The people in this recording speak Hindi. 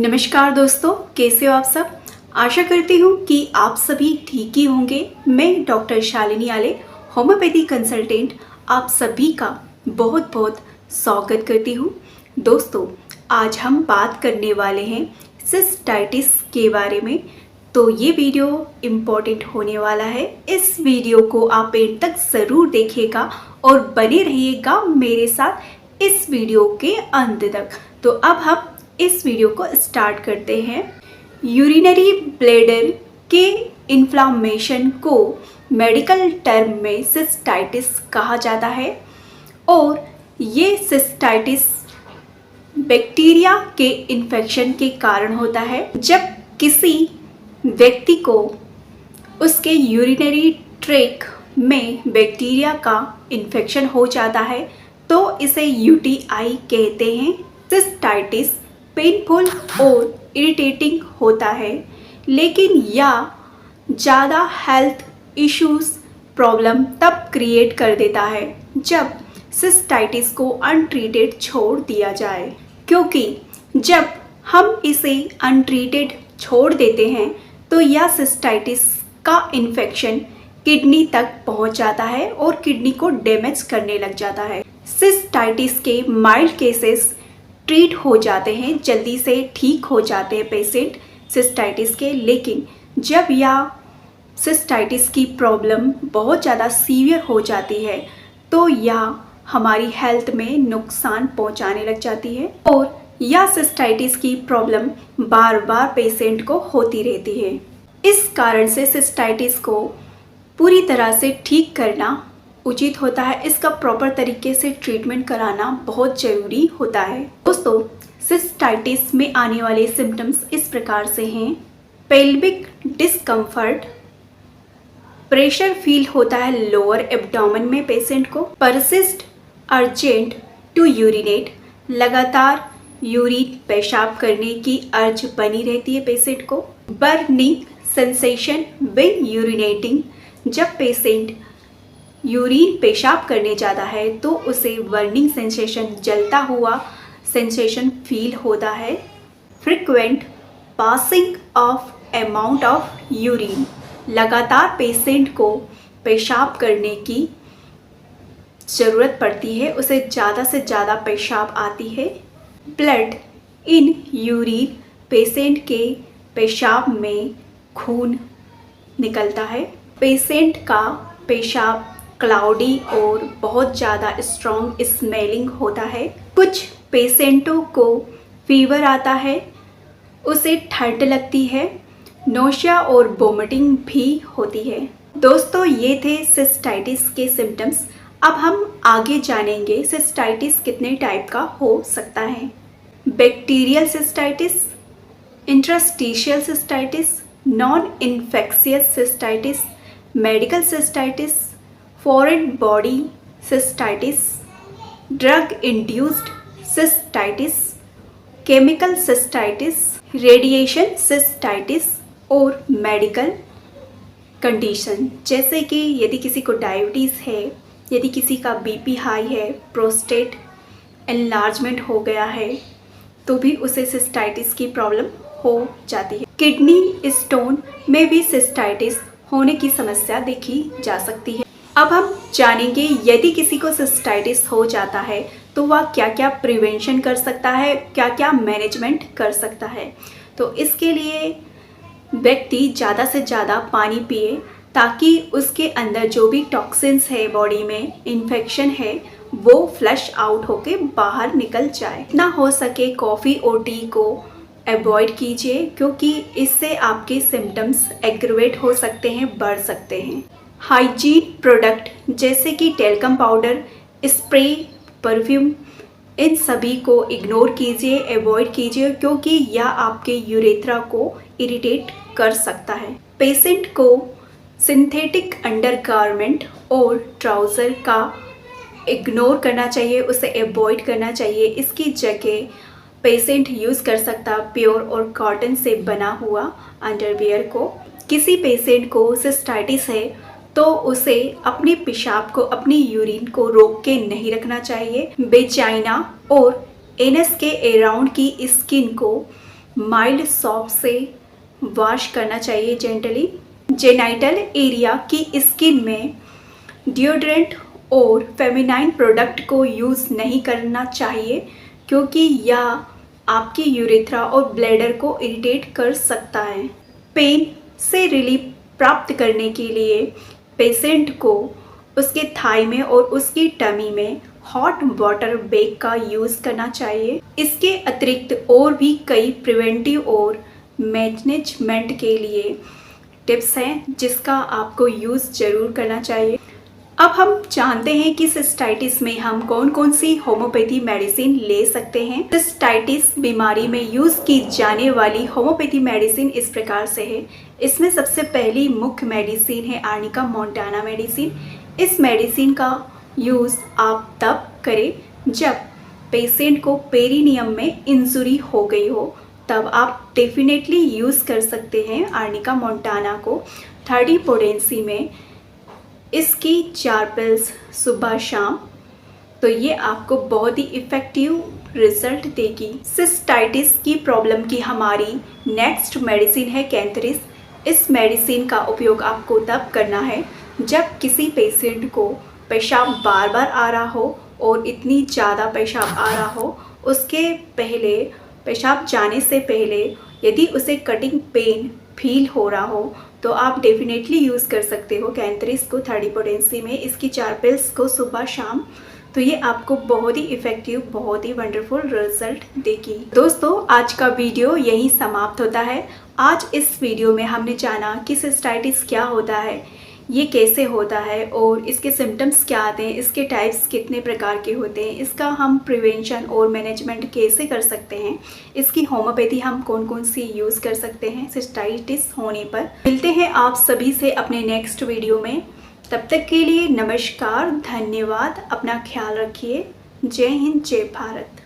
नमस्कार दोस्तों, कैसे हो आप सब। आशा करती हूँ कि आप सभी ठीक ही होंगे। मैं डॉक्टर शालिनी आले, होम्योपैथी कंसल्टेंट, आप सभी का बहुत बहुत स्वागत करती हूँ। दोस्तों, आज हम बात करने वाले हैं सिस्टाइटिस के बारे में। तो ये वीडियो इम्पोर्टेंट होने वाला है। इस वीडियो को आप एंड तक ज़रूर देखिएगा और बने रहिएगा मेरे साथ इस वीडियो के अंत तक। तो अब हम इस वीडियो को स्टार्ट करते हैं। यूरिनरी ब्लैडर के इन्फ्लामेशन को मेडिकल टर्म में सिस्टाइटिस कहा जाता है और ये सिस्टाइटिस बैक्टीरिया के इन्फेक्शन के कारण होता है। जब किसी व्यक्ति को उसके यूरिनरी ट्रैक में बैक्टीरिया का इन्फेक्शन हो जाता है तो इसे यूटीआई कहते हैं। सिस्टाइटिस पेनफुल और इरिटेटिंग होता है, लेकिन यह ज़्यादा हेल्थ इश्यूज प्रॉब्लम तब क्रिएट कर देता है जब सिस्टाइटिस को अनट्रीटेड छोड़ दिया जाए, क्योंकि जब हम इसे अनट्रीटेड छोड़ देते हैं तो यह सिस्टाइटिस का इन्फेक्शन किडनी तक पहुंच जाता है और किडनी को डैमेज करने लग जाता है। सिस्टाइटिस के माइल्ड केसेस ट्रीट हो जाते हैं, जल्दी से ठीक हो जाते हैं पेशेंट सिस्टाइटिस के। लेकिन जब यह सिस्टाइटिस की प्रॉब्लम बहुत ज़्यादा सीवियर हो जाती है तो यह हमारी हेल्थ में नुकसान पहुंचाने लग जाती है और यह सिस्टाइटिस की प्रॉब्लम बार बार पेशेंट को होती रहती है। इस कारण से सिस्टाइटिस को पूरी तरह से ठीक करना उचित होता है। इसका प्रॉपर तरीके से ट्रीटमेंट कराना बहुत ज़रूरी होता है। दोस्तों, सिस्टाइटिस में आने वाले सिम्टम्स इस प्रकार से हैं। पेल्विक डिस्कम्फर्ट, प्रेशर फील होता है लोअर एब्डोमेन में पेशेंट को, परसिस्ट अर्जेंट टू यूरिनेट, लगातार यूरिन पेशाब करने की अर्ज बनी रहती है पेशेंट को, बर्निंग सेंसेशन व्हेन यूरिनेटिंग, जब पेशेंट यूरिन पेशाब करने जाता है तो उसे बर्निंग सेंसेशन, जलता हुआ सेंसेशन फील होता है, frequent passing of amount of urine, लगातार पेशेंट को पेशाब करने की ज़रूरत पड़ती है, उसे ज़्यादा से ज़्यादा पेशाब आती है, ब्लड इन यूरिन, पेशेंट के पेशाब में खून निकलता है, पेशेंट का पेशाब क्लाउडी और बहुत ज़्यादा स्ट्रॉन्ग स्मेलिंग होता है, कुछ पेशेंटों को फीवर आता है, उसे ठंड लगती है, नोशिया और वोमिटिंग भी होती है। दोस्तों, ये थे सिस्टाइटिस के सिम्टम्स। अब हम आगे जानेंगे सिस्टाइटिस कितने टाइप का हो सकता है। Bacterial cystitis, interstitial cystitis, non infectious cystitis, medical cystitis, foreign body cystitis, drug induced cystitis, chemical cystitis, radiation cystitis और मेडिकल कंडीशन, जैसे कि यदि किसी को डायबिटीज़ है, यदि किसी का बीपी हाई है, प्रोस्टेट एनलार्जमेंट हो गया है तो भी उसे सिस्टाइटिस की प्रॉब्लम हो जाती है। किडनी स्टोन में भी सिस्टाइटिस होने की समस्या देखी जा सकती है। अब हम जानेंगे यदि किसी को सिस्टाइटिस हो जाता है तो वह क्या क्या प्रिवेंशन कर सकता है, क्या क्या मैनेजमेंट कर सकता है। तो इसके लिए व्यक्ति ज़्यादा से ज़्यादा पानी पिए ताकि उसके अंदर जो भी टॉक्सिन्स है, बॉडी में इन्फेक्शन है, वो फ्लश आउट होके बाहर निकल जाए। जितना हो सके कॉफ़ी और टी को अवॉइड कीजिए, क्योंकि इससे आपके सिम्टम्स एग्रवेट हो सकते हैं, बढ़ सकते हैं। हाइजीन प्रोडक्ट जैसे कि टेल्कम पाउडर, स्प्रे, परफ्यूम, इन सभी को इग्नोर कीजिए, अवॉइड कीजिए, क्योंकि यह आपके यूरेथ्रा को इरिटेट कर सकता है। पेशेंट को सिंथेटिक अंडरगारमेंट और ट्राउज़र का इग्नोर करना चाहिए, उसे अवॉइड करना चाहिए। इसकी जगह पेशेंट यूज़ कर सकता प्योर और कॉटन से बना हुआ अंडरवियर को। किसी पेशेंट को सिस्टाइटिस है तो उसे अपने पेशाब को, अपनी यूरिन को रोक के नहीं रखना चाहिए। वेजाइना और एनस के अराउंड की स्किन को माइल्ड सॉप से वॉश करना चाहिए जेंटली। जेनाइटल एरिया की स्किन में डिओड्रेंट और फेमिनाइन प्रोडक्ट को यूज़ नहीं करना चाहिए क्योंकि यह आपकी यूरेथ्रा और ब्लैडर को इरिटेट कर सकता है। पेन से रिलीफ प्राप्त करने के लिए पेशेंट को उसके थाई में और उसकी टमी में हॉट वाटर बैग का यूज़ करना चाहिए। इसके अतिरिक्त और भी कई प्रिवेंटिव और मैनेजमेंट के लिए टिप्स हैं जिसका आपको यूज़ ज़रूर करना चाहिए। अब हम जानते हैं कि सिस्टाइटिस में हम कौन कौन सी होम्योपैथी मेडिसिन ले सकते हैं। सिस्टाइटिस बीमारी में यूज़ की जाने वाली होम्योपैथी मेडिसिन इस प्रकार से है। इसमें सबसे पहली मुख्य मेडिसिन है आर्निका मोंटाना मेडिसिन। इस मेडिसिन का यूज़ आप तब करें जब पेशेंट को पेरिनियम में इंजुरी हो गई हो, तब आप डेफिनेटली यूज़ कर सकते हैं आर्निका मोंटाना को। 30 पोटेंसी में इसकी 4 पिल्स सुबह शाम, तो ये आपको बहुत ही इफ़ेक्टिव रिजल्ट देगी। सिस्टाइटिस की प्रॉब्लम की हमारी नेक्स्ट मेडिसिन है कैंथरिस। इस मेडिसिन का उपयोग आपको तब करना है जब किसी पेशेंट को पेशाब बार बार आ रहा हो और इतनी ज़्यादा पेशाब आ रहा हो, उसके पहले पेशाब जाने से पहले यदि उसे कटिंग पेन फील हो रहा हो तो आप डेफिनेटली यूज़ कर सकते हो कैंथरिस को 30 पोटेंसी में। इसकी 4 पिल्स को सुबह शाम, तो ये आपको बहुत ही इफ़ेक्टिव, बहुत ही वंडरफुल रिजल्ट देगी। दोस्तों, आज का वीडियो यहीं समाप्त होता है। आज इस वीडियो में हमने जाना कि सिस्टाइटिस क्या होता है, ये कैसे होता है और इसके सिम्टम्स क्या आते हैं, इसके टाइप्स कितने प्रकार के होते हैं, इसका हम प्रिवेंशन और मैनेजमेंट कैसे कर सकते हैं, इसकी होम्योपैथी हम कौन कौन सी यूज़ कर सकते हैं सिस्टाइटिस होने पर। मिलते हैं आप सभी से अपने नेक्स्ट वीडियो में। तब तक के लिए नमस्कार, धन्यवाद, अपना ख्याल रखिए। जय हिंद, जय भारत।